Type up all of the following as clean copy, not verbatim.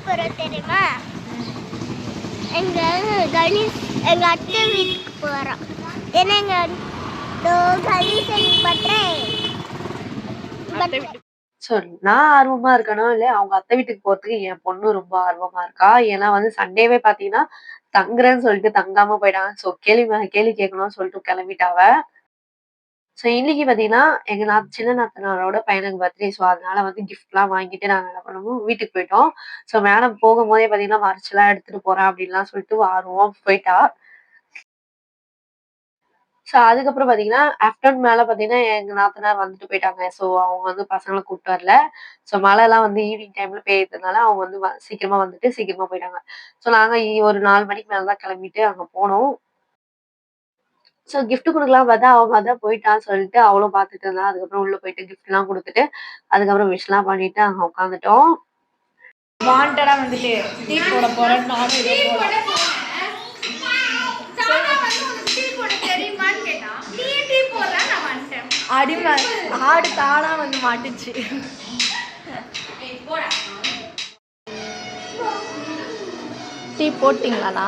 போகிறோம் தெரியுமா? எங்கள் கணேஷ் எங்கள் அத்தை வீட்டுக்கு போகிறோம். ஏன்னா எங்கள் கணேசன் பற்றேன். ஸோ நான் ஆர்வமா இருக்கணும் இல்லை அவங்க அத்தை வீட்டுக்கு போறதுக்கு என் பொண்ணு ரொம்ப ஆர்வமா இருக்கா. ஏன்னா வந்து சண்டேவே பாத்தீங்கன்னா தங்குறேன்னு சொல்லிட்டு தங்காம போயிட்டாங்க. ஸோ கேள்வி மேல கேள்வி கேட்கணும்னு சொல்லிட்டு கிளம்பிட்டாவ. ஸோ இன்னைக்கு பாத்தீங்கன்னா எங்க சின்ன நாத்தனாரோட பையனுக்கு பர்த்டே. ஸோ அதனால வந்து கிஃப்ட்லாம் வாங்கிட்டு நாங்க என்ன பண்ணுவோம் வீட்டுக்கு போயிட்டோம். ஸோ மேடம் போகும்போதே பாத்தீங்கன்னா மறைச்செல்லாம் எடுத்துட்டு போறேன் அப்படின்லாம் சொல்லிட்டு ஆர்வம் போயிட்டா. ஸோ அதுக்கப்புறம் பாத்தீங்கன்னா ஆஃப்டர்நூன் மேல பாத்தீங்கன்னா எங்க நாத்தனார் வந்துட்டு போயிட்டாங்க. ஸோ அவங்க வந்து பசங்கள கூப்பிட்டு வரல. ஸோ மழைலாம் வந்து ஈவினிங் டைம்ல பெய்யறதுனால அவங்க வந்து சீக்கிரமா வந்துட்டு சீக்கிரமா போயிட்டாங்க. ஸோ நாங்க ஒரு 4 மணிக்கு மேல தான் கிளம்பிட்டு அங்க போனோம். ஸோ கிஃப்ட் குடுக்கலாம் பார்த்தா அவ அதான் போயிட்டான்னு சொல்லிட்டு அவளும் பார்த்துட்டு இருந்தா. அதுக்கப்புறம் உள்ள போயிட்டு கிஃப்ட்லாம் குடுத்துட்டு, அதுக்கப்புறம் விஷலாம் பண்ணிட்டு அங்க உட்காந்துட்டோம். வாண்டடா வந்துட்டு டீ போட போறேன் நானும் இதை போட அடிமை ஆடு தானா வந்து மாட்டுச்சு. டீ போட்டிங்களாண்ணா?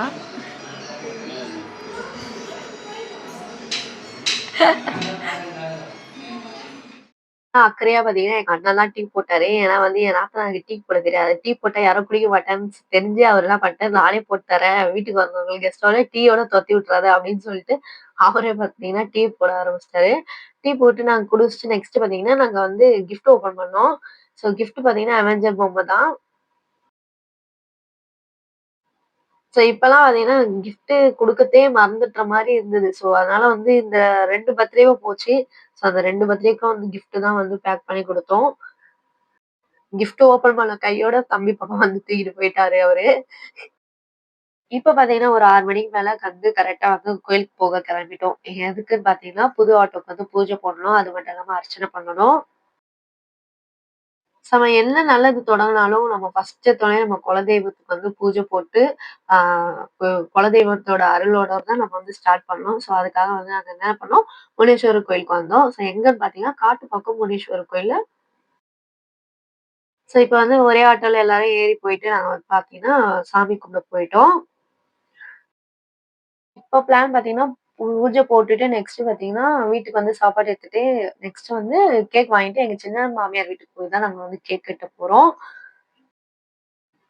அக்கறையா பாத்தீங்கன்னா எங்க அண்ணன் தான் டீ போட்டாரு. ஏன்னா வந்து என் நாத்தனாருக்கு டீ போட தெரியாது. டீ போட்டா யாரும் குடிக்க மாட்டான்னு தெரிஞ்சு அவர் என்ன பண்ணிட்டாரு, நானே போட்டு தரேன். வீட்டுக்கு வந்தவங்களுக்கு கெஸ்ட்டோட டீயோட தொரத்தி விட்டுறாத அப்படின்னு சொல்லிட்டு அவரே பாத்தீங்கன்னா டீ போட ஆரம்பிச்சிட்டாரு. டீ போட்டு நாங்க குடிச்சிட்டு நெக்ஸ்ட் பாத்தீங்கன்னா நாங்க வந்து கிஃப்ட் ஓப்பன் பண்ணோம். ஸோ கிஃப்ட் பாத்தீங்கன்னா அவெஞ்சர் பொம்மை தான். ஸோ இப்பலாம் பாத்தீங்கன்னா கிஃப்ட் குடுக்கறதே மறந்துடுற மாரி இருந்தது. ஸோ அதனால வந்து இந்த 2 பர்த்டேவும் போச்சு. ஸோ அந்த 2 பர்த்டேக்கும் வந்து கிஃப்ட் தான் வந்து பேக் பண்ணி குடுத்தோம். கிஃப்ட் ஓப்பன் பண்ண கையோட தம்பி பக்கம் வந்து தூக்கிட்டு போயிட்டாரு அவரு. இப்ப பாத்தீங்கன்னா ஒரு 6 மணிக்கு மேல வந்து கரெக்ட்டா வந்து கோயிலுக்கு போக கிளம்பிட்டோம். எதுக்குன்னு பாத்தீங்கன்னா, புது ஆட்டோக்கு வந்து பூஜை போடணும். அது மட்டும் இல்லாம அர்ச்சனை பண்ணணும். நம்ம என்ன நல்லது தொடங்குனாலும் நம்ம ஃபர்ஸ்ட் எடுத்தோனே நம்ம குலதெய்வத்துக்கு வந்து பூஜை போட்டு, ஆ குலதெய்வத்தோட அருளோட தான் நம்ம வந்து ஸ்டார்ட் பண்ணணும். ஸோ அதுக்காக வந்து நாங்க என்ன பண்ணோம், முனீஸ்வரர் கோயிலுக்கு வந்தோம். ஸோ எங்கன்னு பாத்தீங்கன்னா, காட்டுப்பாக்கம் முனீஸ்வரர் கோயில்ல. ஸோ இப்ப வந்து ஒரே ஆட்டோல எல்லாரும் ஏறி போயிட்டு நாங்க வந்து பாத்தீங்கன்னா, சாமி கும்பிட போயிட்டோம். இப்ப பிளான் பாத்தீங்கன்னா, பூஜை போட்டுட்டு நெக்ஸ்ட் பாத்தீங்கன்னா, வீட்டுக்கு வந்து சாப்பாடு எடுத்துட்டு, நெக்ஸ்ட் வந்து கேக் வாங்கிட்டு எங்க சின்ன மாமியார் வீட்டுக்கு போய் தான் நாங்க வந்து கேக் வெட்ட போறோம்.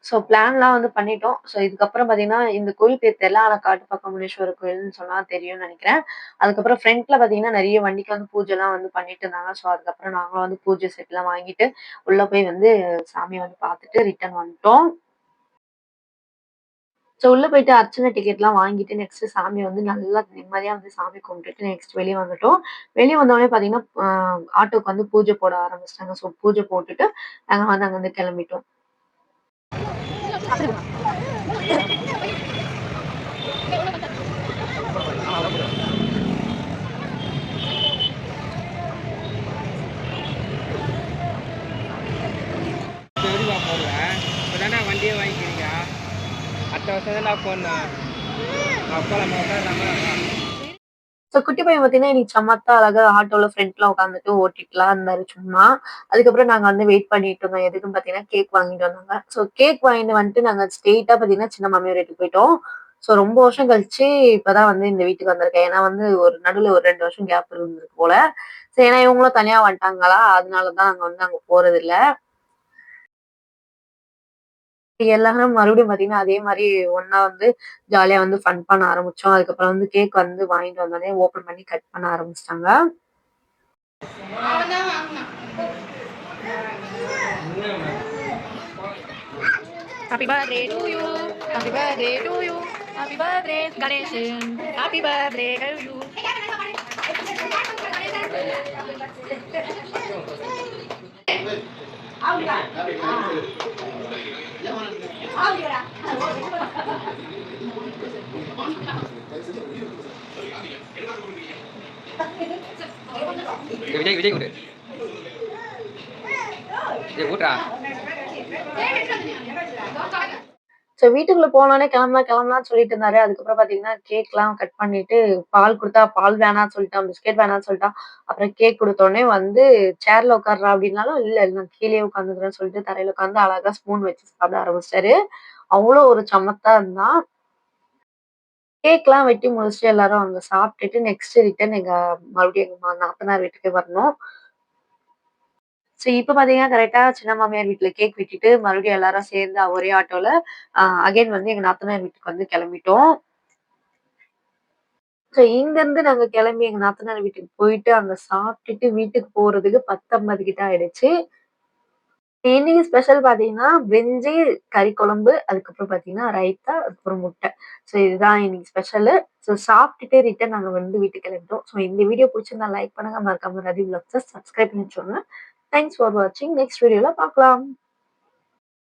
ஸோ பிளான்லாம் வந்து பண்ணிட்டோம். ஸோ இதுக்கப்புறம் பாத்தீங்கன்னா, இந்த கோயில் பேர் தெரியல. ஆனா காட்டுப்பாக்கம் முனீஸ்வரர் கோயில்னு சொன்னா தெரியும்னு நெனைக்கிறேன். அதுக்கப்புறம் ஃப்ரண்ட்ல பாத்தீங்கன்னா, நெறைய வண்டிக்கு வந்து பூஜைலாம் வந்து பண்ணிட்டு இருந்தாங்க. ஸோ அதுக்கப்புறம் நாங்களும் வந்து பூஜை செட்லாம் வாங்கிட்டு, உள்ள போய் வந்து சாமிய வந்து பாத்துட்டு ரிட்டர்ன் வந்துட்டோம். ஸோ உள்ள போயிட்டு அர்ச்சனை டிக்கெட்லாம் வாங்கிட்டு, நெக்ஸ்ட் சாமிய வந்து நல்லா நிம்மதியா வந்து சாமி கும்பிட்டுட்டு நெக்ஸ்ட் வெளிய வந்துட்டோம். வெளிய வந்தோனே பார்த்தீங்கன்னா, ஆட்டோக்கு வந்து பூஜை போட ஆரம்பிச்சுட்டாங்க. ஸோ பூஜை போட்டுட்டு, நாங்க வந்து அங்கருந்து கெளம்பிட்டோம். இப்பதானே வண்டியே வாங்கிக்கிறீங்க. அடுத்த வருஷம் தான் போடணும். அப்பா நம்ம ஸோ குட்டி பையன் பார்த்தீங்கன்னா, இன்னைக்கு சமத்தா அழகா ஆட்டோல ஃப்ரண்ட்ல உட்காந்துட்டு ஓட்டிட்டுலாம் இருந்தாரு சும்மா. அதுக்கப்புறம் நாங்க வந்து வெயிட் பண்ணிட்டு இருந்தோம். எதுக்குன்னு பார்த்தீங்கன்னா, கேக் வாங்கிட்டு வந்தாங்க. ஸோ கேக் வாங்கிட்டு வந்துட்டு நாங்க ஸ்ட்ரெயிட்டா பார்த்தீங்கன்னா, சின்ன மாமியார் வீட்டுக்கு போயிட்டோம். ஸோ ரொம்ப வருஷம் கழிச்சு இப்பதான் வந்து இந்த வீட்டுக்கு வந்திருக்கேன். ஏன்னா வந்து ஒரு நடுவுல ஒரு 2 வருஷம் கேப் இருந்திருக்கு போல. ஸோ ஏன்னா இவங்களும் தனியா வந்துட்டாங்களா, அதனால தான் நாங்க வந்து அங்க போறதில்ல. எல்லாரும் மறுபடியும் பார்த்தீங்கன்னா, அதே மாரி ஒண்ணா வந்து ஜாலியா வந்து ஃபன் பண்ண ஆரம்பிச்சோம். அதுக்கப்புறம் வந்து கேக் வந்து வாங்கிட்டு வந்தோனே ஓப்பன் பண்ணி கட் பண்ண ஆரம்பிச்சுட்டாங்க. Happy birthday to you. Happy birthday to you. Happy birthday Ganeshan. Happy birthday to you. Vijay Vijay கொடு. விஜய் கூட்டா. ஸோ வீட்டுக்குள்ள போனோனே கிளம்பலாம்னு சொல்லிட்டு இருந்தாரு. அதுக்கப்புறம் பார்த்தீங்கன்னா, கேக்லாம் கட் பண்ணிட்டு, பால் குடுத்தா பால் வேணான்னு சொல்லிட்டான். பிஸ்கட் வேணான்னு சொல்லிட்டான். அப்புறம் கேக் குடுத்தோனே வந்து சேர்ல உட்காருடா அப்படின்னாலும், இல்ல நான் கீழயே உட்காந்துக்கிறேன்னு சொல்லிட்டு தரையில உட்காந்து அழகா ஸ்பூன் வச்சு சாப்பிட ஆரம்பிச்சுட்டாரு. அவ்ளோ ஒரு சமத்தா இருந்தான். கேக்லாம் வெட்டி முடிச்சுட்டு எல்லாரும் அங்க சாப்பிட்டுட்டு நெக்ஸ்ட் ரிட்டர்ன் மறுபடியும் எங்க நாத்தனார் வீட்டுக்கு வரணும். ஸோ இப்ப பார்த்தீங்கன்னா, கரெக்ட்டா சின்ன மாமியார் வீட்ல கேக் வெட்டிட்டு, மறுபடியும் எல்லாரும் சேர்ந்து ஒரே ஆட்டோல அகைன் வந்து எங்க நாத்தனார் வீட்டுக்கு வந்து கிளம்பிட்டோம். ஸோ இங்கருந்து நாங்க கிளம்பி எங்க நாத்தனார் வீட்டுக்கு போயிட்டு, அங்க சாப்பிட்டுட்டு வீட்டுக்கு போறதுக்கு 10:50 கிட்ட ஆயிடுச்சு. இன்னைக்கு ஸ்பெஷல் பார்த்தீங்கன்னா, பிரிஞ்சி, கறி குழம்பு, அதுக்கப்புறம் பார்த்தீங்கன்னா ரைத்தா, அதுக்கப்புறம் முட்டை. ஸோ இதுதான் இன்னைக்கு ஸ்பெஷலு. ஸோ சாப்பிட்டுட்டு ரிட்டர்ன் நாங்க வந்து வீட்டுக்கு கிளம்பிட்டோம். ஸோ இந்த வீடியோ புடிச்சிருந்தா லைக் பண்ணுங்க. மறக்காம ரதி விலாக்ஸ சப்ஸ்கிரைப் பண்ணி வச்சுக்கோங்க. தேங்க்ஸ் ஃபார் வாட்சிங். நெக்ஸ்ட் வீடியோல பார்க்கலாம்.